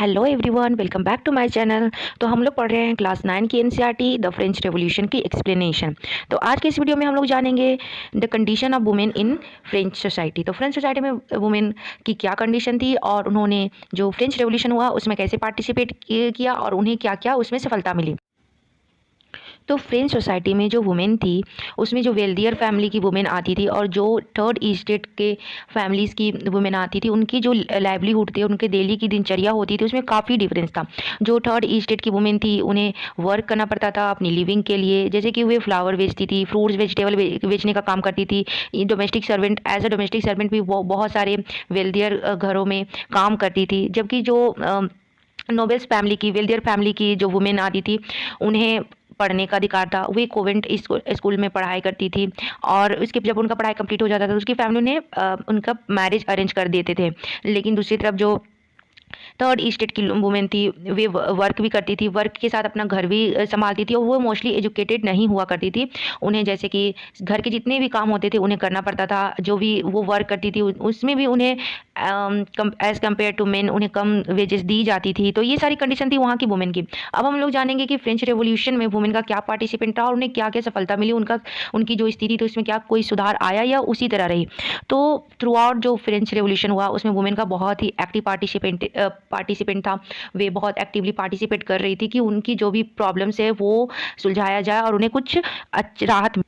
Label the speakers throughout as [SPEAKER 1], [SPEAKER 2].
[SPEAKER 1] Hello everyone, welcome back to my channel. तो हम लोग पढ़ रहे हैं क्लास 9 की एनसीईआरटी द फ्रेंच रेवोल्यूशन की एक्सप्लेनेशन। तो आज के इस वीडियो में हम लोग जानेंगे the condition of women in French society. तो फ्रेंच सोसाइटी में वुमेन की क्या कंडीशन थी और उन्होंने जो फ्रेंच रेवोल्यूशन हुआ उसमें कैसे पार्टिसिपेट किया और उन्हें क्या क्या उसमें सफलता मिली। तो फ्रेंच सोसाइटी में जो वुमेन थी उसमें जो वेल्दियर फैमिली की वुमेन आती थी और जो थर्ड इस्टेट के फैमिलीज़ की वुमेन आती थी, उनकी जो लाइवलीहुड थी, उनके डेली की दिनचर्या होती थी, उसमें काफ़ी डिफरेंस था। जो थर्ड इस्टेट की वुमेन थी उन्हें वर्क करना पड़ता था अपनी लिविंग के लिए, जैसे कि वे फ्लावर बेचती थी, फ्रूट्स वेजिटेबल बेचने का काम करती थी। Domestic servant, as a domestic servant भी वो बहुत सारे वेल्दियर घरों में काम करती थी। जबकि जो नोबेल्स फैमिली की, वेल्दियर फैमिली की जो वुमेन आती थी उन्हें पढ़ने का अधिकार था। वे कोवेंट स्कूल में पढ़ाई करती थी और उसके जब उनका पढ़ाई कंप्लीट हो जाता था तो उसकी फैमिली ने उनका मैरिज अरेंज कर देते थे। लेकिन दूसरी तरफ जो थर्ड स्टेट की वुमेन थी वे वर्क भी करती थी, वर्क के साथ अपना घर भी संभालती थी और वो मोस्टली एजुकेटेड नहीं हुआ करती थी। उन्हें जैसे कि घर के जितने भी काम होते थे उन्हें करना पड़ता था। जो भी वो वर्क करती थी उसमें भी उन्हें एज कम्पेयर टू मेन उन्हें कम वेजेस दी जाती थी। तो ये सारी कंडीशन थी वहाँ की वुमेन की। अब हम लोग जानेंगे कि फ्रेंच रेवोल्यूशन में वुमेन का क्या पार्टिसिपेंट था और उन्हें क्या क्या सफलता मिली, उनकी जो स्थिति थी उसमें क्या कोई सुधार आया या उसी तरह रही। तो थ्रू आउट जो फ्रेंच रेवोल्यूशन हुआ उसमें वुमेन का बहुत ही एक्टिव पार्टिसिपेंट था। वे बहुत एक्टिवली पार्टिसिपेट कर रही थी कि उनकी जो भी प्रॉब्लम्स है वो सुलझाया जाए और उन्हें कुछ राहत।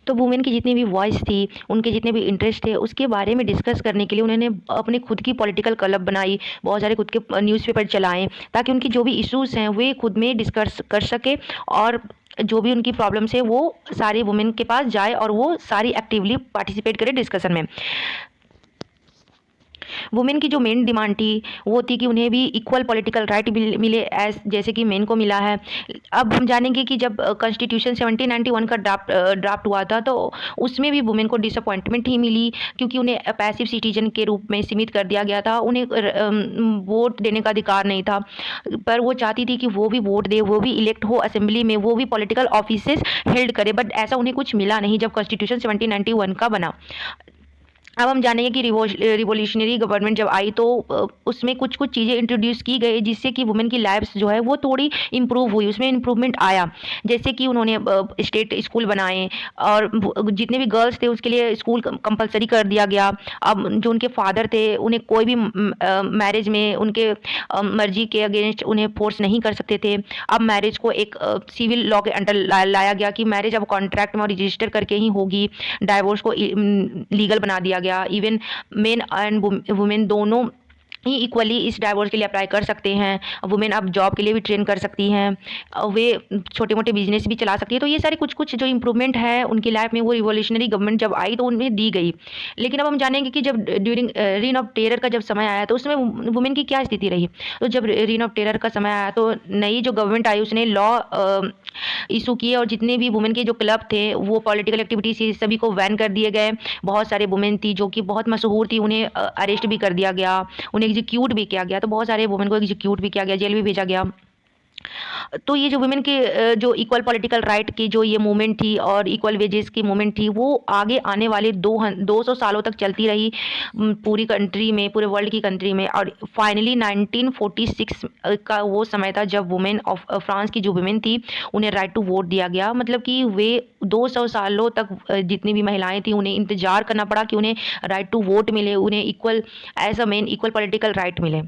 [SPEAKER 1] तो वुमेन की जितनी भी वॉइस थी, उनके जितने भी इंटरेस्ट थे, उसके बारे में डिस्कस करने के लिए उन्होंने अपने खुद की पॉलिटिकल क्लब बनाई, बहुत सारे खुद के न्यूज़पेपर चलाएं ताकि उनकी जो भी इश्यूज़ हैं वे खुद में डिस्कस कर सके और जो भी उनकी प्रॉब्लम्स है वो सारी वुमेन के पास जाए और वो सारी एक्टिवली पार्टिसिपेट करे डिस्कशन में। वुमेन की जो मेन डिमांड थी वो थी कि उन्हें भी इक्वल पॉलिटिकल राइट मिले एज जैसे कि मेन को मिला है। अब हम जानेंगे कि जब कॉन्स्टिट्यूशन 1791 का ड्राफ्ट हुआ था तो उसमें भी वुमेन को डिसअपॉइंटमेंट ही मिली, क्योंकि उन्हें पैसिव सिटीजन के रूप में सीमित कर दिया गया था। उन्हें वोट देने का अधिकार नहीं था, पर वो चाहती थी कि वो भी वोट दे, वो भी इलेक्ट हो असेंबली में, वो भी पॉलिटिकल ऑफिसेस हेल्ड करे, बट ऐसा उन्हें कुछ मिला नहीं जब कॉन्स्टिट्यूशन 1791 का बना। अब हम जानेंगे कि रिवोल्यूशनरी गवर्नमेंट जब आई तो उसमें कुछ कुछ चीज़ें इंट्रोड्यूस की गई जिससे कि वुमेन की लाइफ्स जो है वो थोड़ी इम्प्रूव हुई, उसमें इम्प्रूवमेंट आया। जैसे कि उन्होंने स्टेट स्कूल बनाए और जितने भी गर्ल्स थे उसके लिए स्कूल कंपलसरी कर दिया गया। अब जो उनके फादर थे उन्हें कोई भी मैरिज में उनके मर्जी के अगेंस्ट उन्हें फोर्स नहीं कर सकते थे। अब मैरिज को एक सिविल लॉ के अंडर लाया गया कि मैरिज अब कॉन्ट्रैक्ट में रजिस्टर करके ही होगी। डाइवोर्स को लीगल बना दिया गया। इवन मेन एंड वुमेन दोनों ही इक्वली इस डाइवोर्स के लिए अप्लाई कर सकते हैं। वुमेन अब जॉब के लिए भी ट्रेन कर सकती हैं, वे छोटे मोटे बिजनेस भी चला सकती है। तो ये सारे कुछ कुछ जो इम्प्रूवमेंट है उनकी लाइफ में वो रिवोल्यूशनरी गवर्नमेंट जब आई तो उनमें दी गई। लेकिन अब हम जानेंगे कि जब ड्यूरिंग रीन ऑफ टेरर का जब समय आया तो उसमें वुमेन की क्या स्थिति रही। तो जब रीन ऑफ टेरर का समय आया तो नई जो गवर्नमेंट आई उसने लॉ इशू किए और जितने भी वुमेन के जो क्लब थे वो पॉलिटिकल एक्टिविटीज सभी को बैन कर दिए गए। बहुत सारे वुमेन थी जो कि बहुत मशहूर थी, उन्हें अरेस्ट भी कर दिया गया, उन्हें एग्जीक्यूट भी किया गया। तो बहुत सारे वुमेन को एग्जीक्यूट भी किया गया, जेल भी भेजा गया। तो ये जो वुमेन के जो इक्वल पॉलिटिकल राइट की जो ये मूवमेंट थी और इक्वल वेजेस की मूवमेंट थी वो आगे आने वाले 200 सालों तक चलती रही पूरी कंट्री में, पूरे वर्ल्ड की कंट्री में। और फाइनली 1946 का वो समय था जब वुमेन ऑफ फ्रांस की जो वुमेन थी उन्हें राइट टू वोट दिया गया। मतलब कि वे 200 सालों तक जितनी भी महिलाएं थी उन्हें इंतजार करना पड़ा कि उन्हें राइट टू वोट मिले, उन्हें equal as a men equal political right मिले।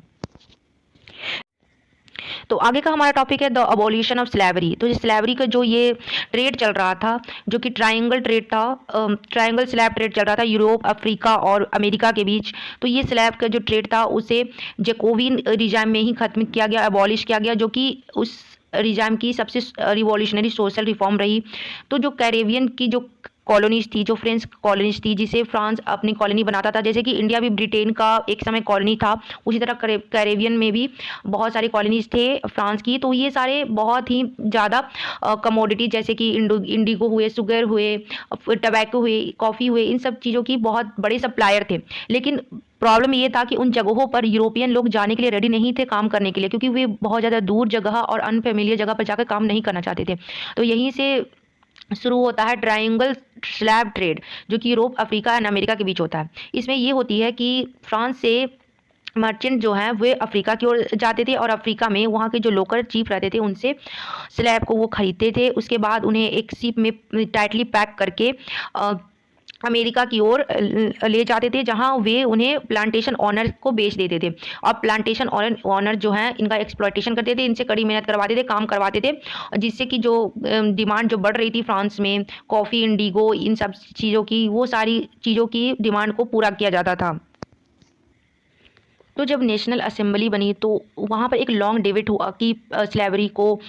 [SPEAKER 1] तो आगे का हमारा टॉपिक है द अबॉलिशन ऑफ स्लेवरी। तो स्लेवरी का जो ये ट्रेड चल रहा था जो कि ट्रायंगल ट्रेड था, ट्रायंगल स्लैब ट्रेड चल रहा था यूरोप, अफ्रीका और अमेरिका के बीच। तो ये स्लैब का जो ट्रेड था उसे जैकोबिन रिजाइम में ही खत्म किया गया, अबॉलिश किया गया, जो कि उस रिजाइम की सबसे रिवॉल्यूशनरी सोशल रिफॉर्म रही। तो जो कैरेबियन की जो कॉलोनीज थी, जो फ्रेंच कॉलोनीज थी जिसे फ्रांस अपनी कॉलोनी बनाता था, जैसे कि इंडिया भी ब्रिटेन का एक समय कॉलोनी था, उसी तरह कैरेबियन में भी बहुत सारी कॉलोनीज थे फ्रांस की। तो ये सारे बहुत ही ज़्यादा कमोडिटी जैसे कि इंडिगो हुए, शुगर हुए, टबैको हुए, कॉफ़ी हुए, इन सब चीज़ों की बहुत बड़े सप्लायर थे। लेकिन प्रॉब्लम ये था कि उन जगहों पर यूरोपियन लोग जाने के लिए रेडी नहीं थे काम करने के लिए, क्योंकि वे बहुत ज़्यादा दूर जगह और अनफेमिलियर जगह पर जाकर काम नहीं करना चाहते थे। तो यहीं से शुरू होता है ट्रायंगल स्लैब ट्रेड, जो कि यूरोप, अफ्रीका एंड अमेरिका के बीच होता है। इसमें ये होती है कि फ्रांस से मर्चेंट जो हैं वे अफ्रीका की ओर जाते थे और अफ्रीका में वहाँ के जो लोकल चीफ रहते थे उनसे स्लैब को वो खरीदते थे। उसके बाद उन्हें एक शिप में टाइटली पैक करके अमेरिका की ओर ले जाते थे, जहां वे उन्हें प्लांटेशन ऑनर को बेच देते थे। और प्लांटेशन ऑनर जो हैं इनका एक्सप्लॉयटेशन करते थे, इनसे कड़ी मेहनत करवाते थे, काम करवाते थे, जिससे कि जो डिमांड जो बढ़ रही थी फ्रांस में कॉफ़ी, इंडिगो, इन सब चीज़ों की, वो सारी चीज़ों की डिमांड को पूरा किया जाता था। तो जब नेशनल असेंबली बनी तो वहाँ पर एक लॉन्ग डिबेट हुआ कि स्लेवरी को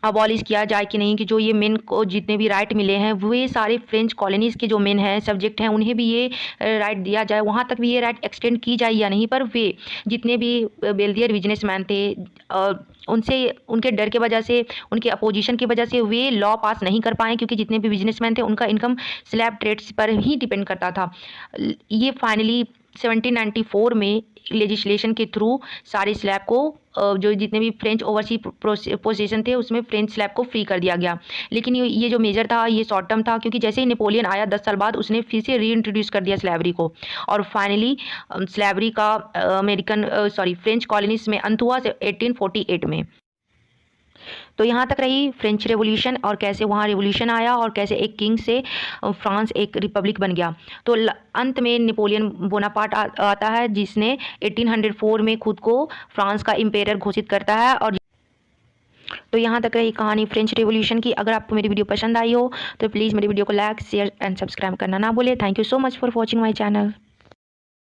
[SPEAKER 1] अबॉलिश किया जाए कि नहीं, कि जो ये मेन को जितने भी राइट मिले हैं वे सारे फ्रेंच कॉलोनीज़ के जो मेन हैं सब्जेक्ट हैं उन्हें भी ये राइट दिया जाए, वहाँ तक भी ये राइट एक्सटेंड की जाए या नहीं। पर वे जितने भी वेल्थियर बिजनेसमैन थे उनसे उनके डर के वजह से, उनके अपोजिशन की वजह से वे लॉ पास नहीं कर पाए, क्योंकि जितने भी बिजनेसमैन थे उनका इनकम स्लैब ट्रेड्स पर ही डिपेंड करता था। ये फाइनली 1794 में लेजिस्लेशन के थ्रू सारे स्लैब को जो जितने भी फ्रेंच ओवरसी पोजीशन थे उसमें फ्रेंच स्लैब को फ्री कर दिया गया। लेकिन ये जो मेजर था ये शॉर्ट टर्म था, क्योंकि जैसे ही नेपोलियन आया 10 साल बाद उसने फिर से री इंट्रोड्यूस कर दिया स्लैवरी को, और फाइनली स्लैवरी का फ्रेंच कॉलोनीज में अंत हुआ 1848 में। तो यहाँ तक रही फ्रेंच रेवोल्यूशन और कैसे वहाँ रेवोल्यूशन आया और कैसे एक किंग से फ्रांस एक रिपब्लिक बन गया। तो अंत में नेपोलियन बोनापार्ट आता है, जिसने 1804 में खुद को फ्रांस का इम्पेरर घोषित करता है। और तो यहाँ तक रही कहानी फ्रेंच रेवोल्यूशन की। अगर आपको मेरी वीडियो पसंद आई हो तो प्लीज़ मेरी वीडियो को लाइक, शेयर एंड सब्सक्राइब करना ना भूलें। Thank you so much for watching my channel.